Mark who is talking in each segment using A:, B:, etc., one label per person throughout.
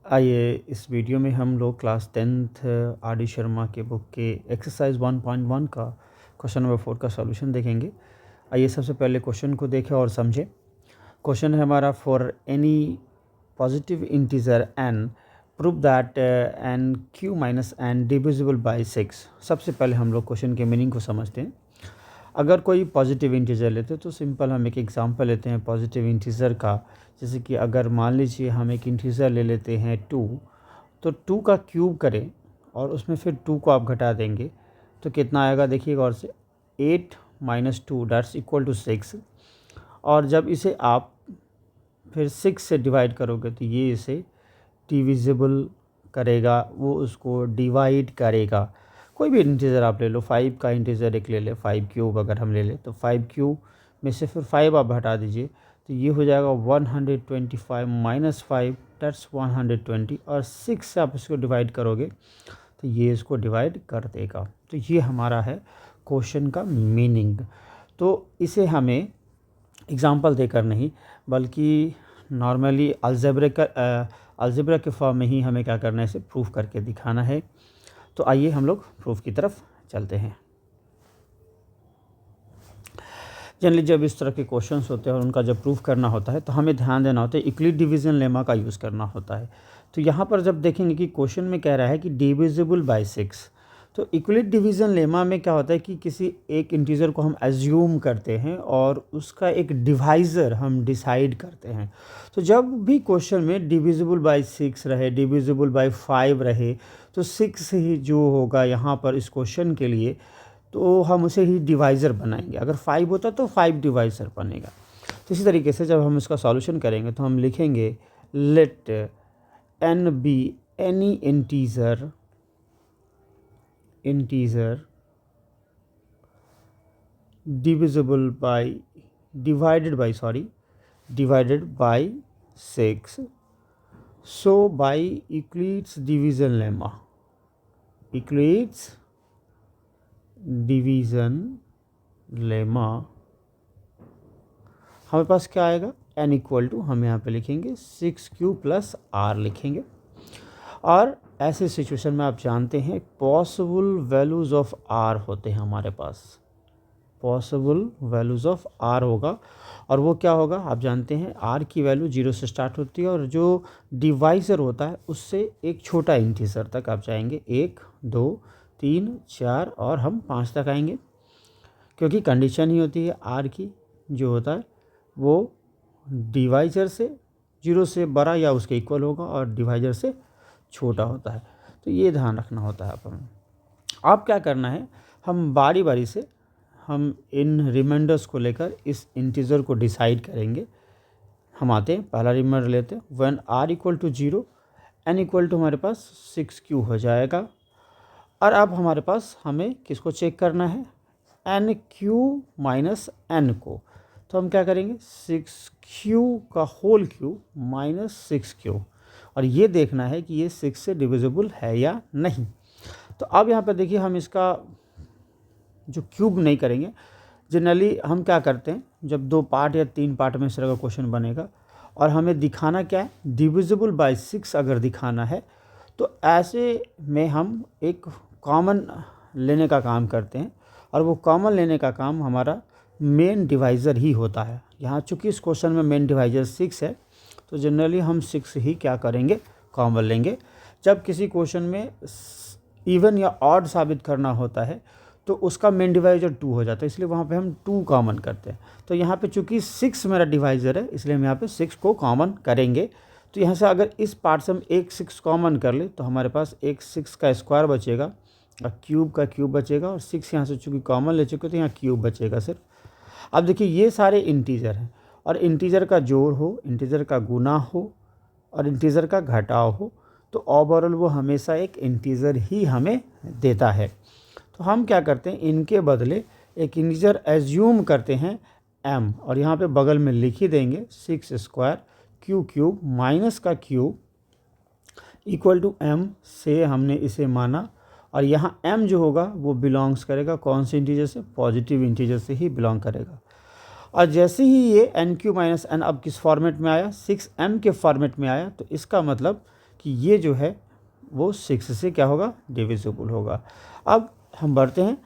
A: आइए इस वीडियो में हम लोग class 10th R D Sharma के बुक के एक्सरसाइज 1.1 का क्वेश्चन नंबर 4 का सॉल्यूशन देखेंगे। आइए सबसे पहले क्वेश्चन को देखें और समझें। क्वेश्चन है हमारा, for any positive integer n prove that n q minus n divisible by 6। सबसे पहले हम लोग क्वेश्चन के मीनिंग को समझते हैं। अगर कोई पॉजिटिव इंटीजर लेते हैं तो सिंपल हम एक एग्जांपल लेते हैं पॉजिटिव इंटीजर का। जैसे कि अगर मान लीजिए हम एक इंटीजर ले लेते हैं 2, तो 2 का क्यूब करें और उसमें फिर 2 को आप घटा देंगे तो कितना आएगा, देखिएगा और से 8 माइनस 2 दैट्स इक्वल टू 6। और जब इसे आप फिर 6 से डिवाइड करोगे तो ये इसे डिविजिबल करेगा, वो उसको डिवाइड करेगा। कोई भी इंटीजर आप ले लो, 5 का इंटीजर एक ले ले, 5 क्यूब अगर हम ले लें तो 5 क्यूब में से फिर 5 आप हटा दीजिए तो ये हो जाएगा 125 माइनस 5 दैट्स 120। और 6 से आप इसको डिवाइड करोगे तो ये इसको डिवाइड कर देगा। तो ये हमारा है क्वेश्चन का मीनिंग। तो इसे हमें एग्जांपल देकर नहीं बल्कि नॉर्मली अलजेब्रा के फॉर्म में ही हमें क्या करना है, इसे प्रूफ करके दिखाना है। तो आइए हम लोग प्रूफ की तरफ चलते हैं। जनरली जब इस तरह के क्वेश्चंस होते हैं और उनका जब प्रूफ करना होता है तो हमें ध्यान देना होता है, यूक्लिड डिवीजन लेमा का यूज़ करना होता है। तो यहाँ पर जब देखेंगे कि क्वेश्चन में कह रहा है कि डिविजिबल बाय 6, तो यूक्लिड डिवीजन लेमा में क्या होता है कि किसी एक इंटीजर को हम एज्यूम करते हैं और उसका एक डिवाइज़र हम डिसाइड करते हैं। तो जब भी क्वेश्चन में डिविजिबल बाय 6 रहे, डिविजिबल बाय 5 रहे, तो 6 ही जो होगा यहाँ पर इस क्वेश्चन के लिए, तो हम उसे ही डिवाइज़र बनाएंगे। अगर 5 होता तो 5 डिवाइज़र बनेगा। तो इसी तरीके से जब हम इसका सॉल्यूशन करेंगे तो हम लिखेंगे let n be any integer divisible by divided by 6। So by Euclid's division lemma हमारे पास क्या आएगा, n इक्वल टू हम यहाँ पे लिखेंगे 6q प्लस r लिखेंगे। और ऐसे सिचुएशन में आप जानते हैं पॉसिबल वैल्यूज़ ऑफ r होते हैं हमारे पास, पॉसिबल वैल्यूज़ ऑफ r होगा। और वो क्या होगा, आप जानते हैं r की वैल्यू 0 से स्टार्ट होती है और जो डिवाइज़र होता है उससे एक छोटा इंटीजर तक आप जाएंगे, 1 2 3 4 और हम 5 तक आएंगे, क्योंकि कंडीशन ही होती है r की जो होता है वो डिवाइज़र से 0 से बड़ा या उसके इक्वल होगा और डिवाइज़र से छोटा होता है। तो ये ध्यान रखना होता है अपन। अब क्या करना है, हम बारी बारी से हम इन रिमाइंडर्स को लेकर इस इंटीजर को डिसाइड करेंगे। हम आते हैं, पहला रिमाइंडर लेते हैं, when r equal to 0 n equal to हमारे पास 6q हो जाएगा। और अब हमारे पास हमें किसको चेक करना है, nq माइनस n को। तो हम क्या करेंगे, 6q का होल क्यूब माइनस 6q, और ये देखना है कि ये 6 से डिविजिबल है या नहीं। तो अब यहाँ पर देखिए हम इसका जो क्यूब नहीं करेंगे। जनरली हम क्या करते हैं, जब 2 पार्ट या 3 पार्ट में इस तरह का क्वेश्चन बनेगा और हमें दिखाना क्या है, डिविजिबल बाय 6 अगर दिखाना है तो ऐसे में हम एक कॉमन लेने का काम करते हैं। और वो कॉमन लेने का काम हमारा मेन डिवाइज़र ही होता है। यहाँ चूँकि इस क्वेश्चन में मेन डिवाइज़र 6 है तो जनरली हम 6 ही क्या करेंगे, कॉमन लेंगे। जब किसी क्वेश्चन में इवन या ऑड साबित करना होता है तो उसका मेन डिवाइज़र 2 हो जाता है, इसलिए वहाँ पे हम 2 कॉमन करते हैं। तो यहाँ पे चूँकि 6 मेरा डिवाइज़र है इसलिए हम यहाँ पे 6 को कॉमन करेंगे। तो यहाँ से अगर इस पार्ट से हम एक 6 कॉमन कर ले तो हमारे पास एक 6 का स्क्वायर बचेगा और क्यूब का क्यूब बचेगा, और 6 यहाँ से चूँकि कॉमन ले चुके तो यहाँ क्यूब बचेगा सिर्फ। अब देखिए ये सारे इंटीजर हैं और इंटीजर का जोड़ हो, इंटीजर का गुना हो और इंटीजर का घटाव हो तो ओवरऑल वो हमेशा एक इंटीजर ही हमें देता है। तो हम क्या करते हैं, इनके बदले एक इंटीजर एज्यूम करते हैं m, और यहाँ पे बगल में लिख ही देंगे 6 स्क्वायर q क्यूब माइनस का क्यूब इक्वल टू m से हमने इसे माना। और यहाँ m जो होगा वो बिलोंग्स करेगा कौन से इंटीजर से, पॉजिटिव इंटीजर से ही बिलोंग करेगा। और जैसे ही ये एन क्यू माइनस एन अब किस फॉर्मेट में आया, 6m के फॉर्मेट में आया, तो इसका मतलब कि ये जो है वो 6 से क्या होगा, डिविजिबल होगा। अब हम बढ़ते हैं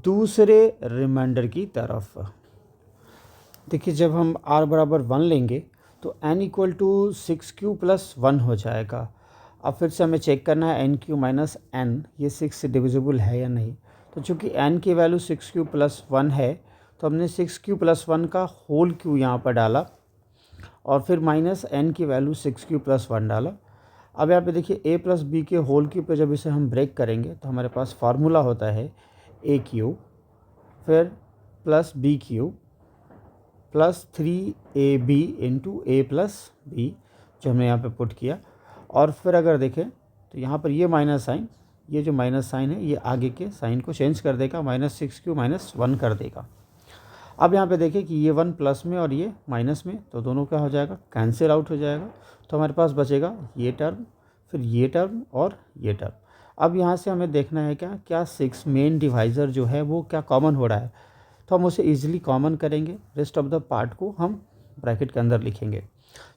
A: दूसरे रिमाइंडर की तरफ। देखिए जब हम r बराबर 1 लेंगे तो n equal to 6q plus 1 हो जाएगा। अब फिर से हमें चेक करना है nq माइनस n ये 6 से डिविजिबल है या नहीं। तो चूँकि n की वैल्यू 6q प्लस 1 है तो हमने 6q प्लस 1 का होल q यहाँ पर डाला और फिर माइनस n की वैल्यू 6q प्लस 1 डाला। अब यहाँ पे देखिए a प्लस बी के होल क्यूब पे जब इसे हम ब्रेक करेंगे तो हमारे पास फार्मूला होता है a क्यूब फिर plus B cube plus 3ab into A plus B, जो हमने यहाँ पे पुट किया। और फिर अगर देखें तो यहाँ पर ये माइनस साइन, ये जो माइनस साइन है ये आगे के साइन को चेंज कर देगा, माइनस 6q माइनस 1 कर देगा। अब यहाँ पे देखें कि ये 1 प्लस में और ये माइनस में, तो दोनों क्या हो जाएगा, कैंसिल आउट हो जाएगा। तो हमारे पास बचेगा ये टर्म, फिर ये टर्म और ये टर्म। अब यहाँ से हमें देखना है क्या 6 मेन डिवाइज़र जो है वो क्या कॉमन हो रहा है, तो हम उसे ईजिली कॉमन करेंगे। रेस्ट ऑफ द पार्ट को हम ब्रैकेट के अंदर लिखेंगे।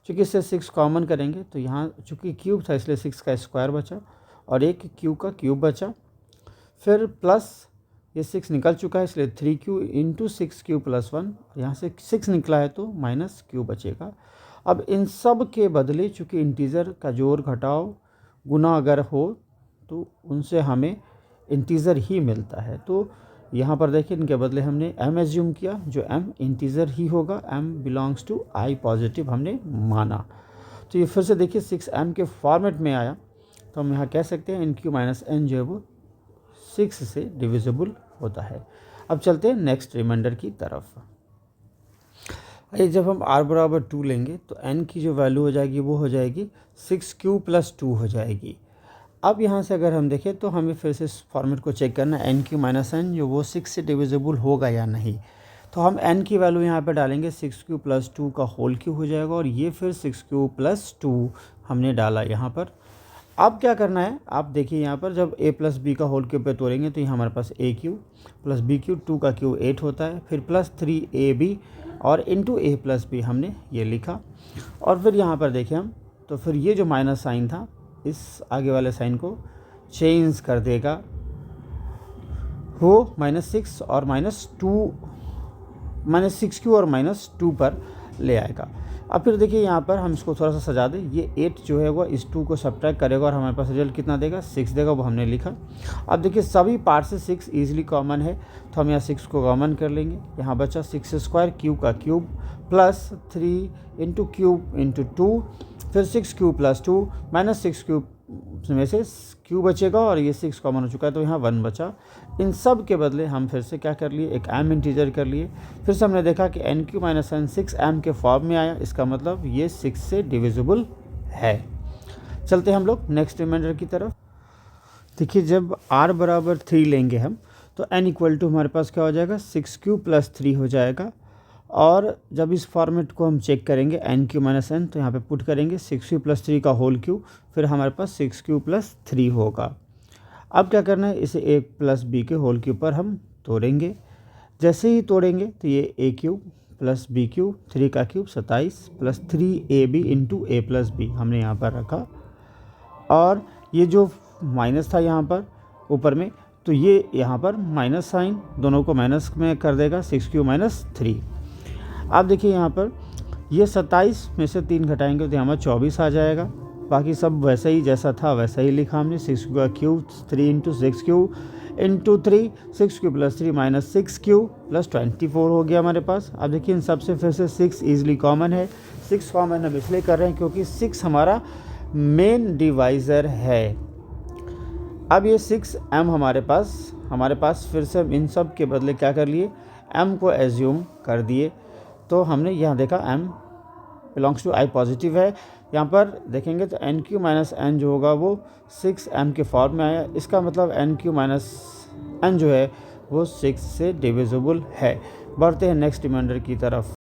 A: चूँकि इससे 6 कॉमन करेंगे तो यहाँ चूँकि क्यूब था इसलिए 6 का स्क्वायर बचा और एक क्यूब का क्यूब बचा। फिर प्लस ये 6 निकल चुका है इसलिए 3q इंटू 6q प्लस 1, यहाँ से 6 निकला है तो माइनस q बचेगा। अब इन सब के बदले चूँकि इंटीज़र का जोड़ घटाव गुना अगर हो तो उनसे हमें इंटीज़र ही मिलता है। तो यहाँ पर देखिए इनके बदले हमने m एज्यूम किया, जो m इंटीज़र ही होगा, m belongs to i positive हमने माना। तो ये फिर से देखिए 6m के फॉर्मेट में आया, तो हम यहाँ कह सकते हैं nq माइनस n जो है वो 6 से डिविजिबल होता है। अब चलते हैं नेक्स्ट रिमाइंडर की तरफ। जब हम r बराबर 2 लेंगे तो n की जो वैल्यू हो जाएगी वो हो जाएगी 6q प्लस 2 हो जाएगी। अब यहाँ से अगर हम देखें तो हमें फिर से इस फॉर्मेट को चेक करना है n क्यू माइनस n जो वो 6 से डिविजिबल होगा या नहीं। तो हम n की वैल्यू यहाँ पे डालेंगे 6q प्लस 2 का होल क्यूब हो जाएगा और ये फिर 6q प्लस 2 हमने डाला यहाँ पर। अब क्या करना है, आप देखिए यहाँ पर जब a प्लस बी का होल क्यूब पे तोड़ेंगे तो यहाँ हमारे पास a cube plus B cube 2 का क्यूब 8 होता है, फिर प्लस 3ab और इंटू a प्लस बी हमने ये लिखा। और फिर यहाँ पर देखें हम तो फिर ये जो माइनस साइन था इस आगे वाले साइन को चेंज कर देगा, वो -6 और -6q और -2 पर ले आएगा। अब फिर देखिए यहाँ पर हम इसको थोड़ा सा सजा दें, ये 8 जो है वो इस 2 को सब्ट्रैक्ट करेगा और हमारे पास रिजल्ट कितना देगा, 6 देगा, वो हमने लिखा। अब देखिए सभी पार्ट से 6 ईजिली कॉमन है तो हम यहाँ 6 को कॉमन कर लेंगे। यहाँ बचा 6 स्क्वायर क्यूब का cube plus 3 into cube into 2, फिर 6q प्लस 2 माइनस 6q में से q बचेगा और ये 6 कॉमन हो चुका है तो यहाँ 1 बचा। इन सब के बदले हम फिर से क्या कर लिए, एक m इंटीजर कर लिए। फिर से हमने देखा कि nq माइनस n 6m के फॉर्म में आया, इसका मतलब ये 6 से डिविजिबल है। चलते हैं हम लोग नेक्स्ट रिमाइंडर की तरफ। देखिए जब r बराबर 3 लेंगे हम तो n इक्वल टू हमारे पास क्या हो जाएगा, 6q प्लस 3 हो जाएगा। और जब इस फॉर्मेट को हम चेक करेंगे nq माइनस n तो यहाँ पे पुट करेंगे 6q प्लस 3 का होल क्यूब, फिर हमारे पास 6q प्लस 3 होगा। अब क्या करना है, इसे a प्लस बी के होल क्यूब पर हम तोड़ेंगे। जैसे ही तोड़ेंगे तो ये a cube plus B cube 3 का cube 27 plus 3ab into a plus B हमने यहाँ पर रखा। और ये जो माइनस था यहाँ पर ऊपर में तो ये यहाँ पर माइनस साइन दोनों को माइनस में कर देगा, 6q माइनस 3। अब देखिए यहाँ पर ये 27 में से 3 घटाएंगे तो यहाँ 24 आ जाएगा। बाकी सब वैसे ही जैसा था वैसा ही लिखा हमने, 6q का cube 3 into 6q into 3 6q plus 3 minus 6q plus 24 हो गया हमारे पास। अब देखिए इन सबसे फिर से 6 ईजिली कॉमन है। 6 कॉमन हम इसलिए कर रहे हैं क्योंकि 6 हमारा मेन डिवाइज़र है। अब ये 6m हमारे पास फिर से इन सब के बदले क्या कर लिए, m को एज्यूम कर दिए। तो हमने यहाँ देखा m belongs to i positive है। यहाँ पर देखेंगे तो nq माइनस n जो होगा वो 6m के फॉर्म में आया, इसका मतलब nq माइनस n जो है वो 6 से डिविजिबल है। बढ़ते हैं नेक्स्ट रिमाइंडर की तरफ।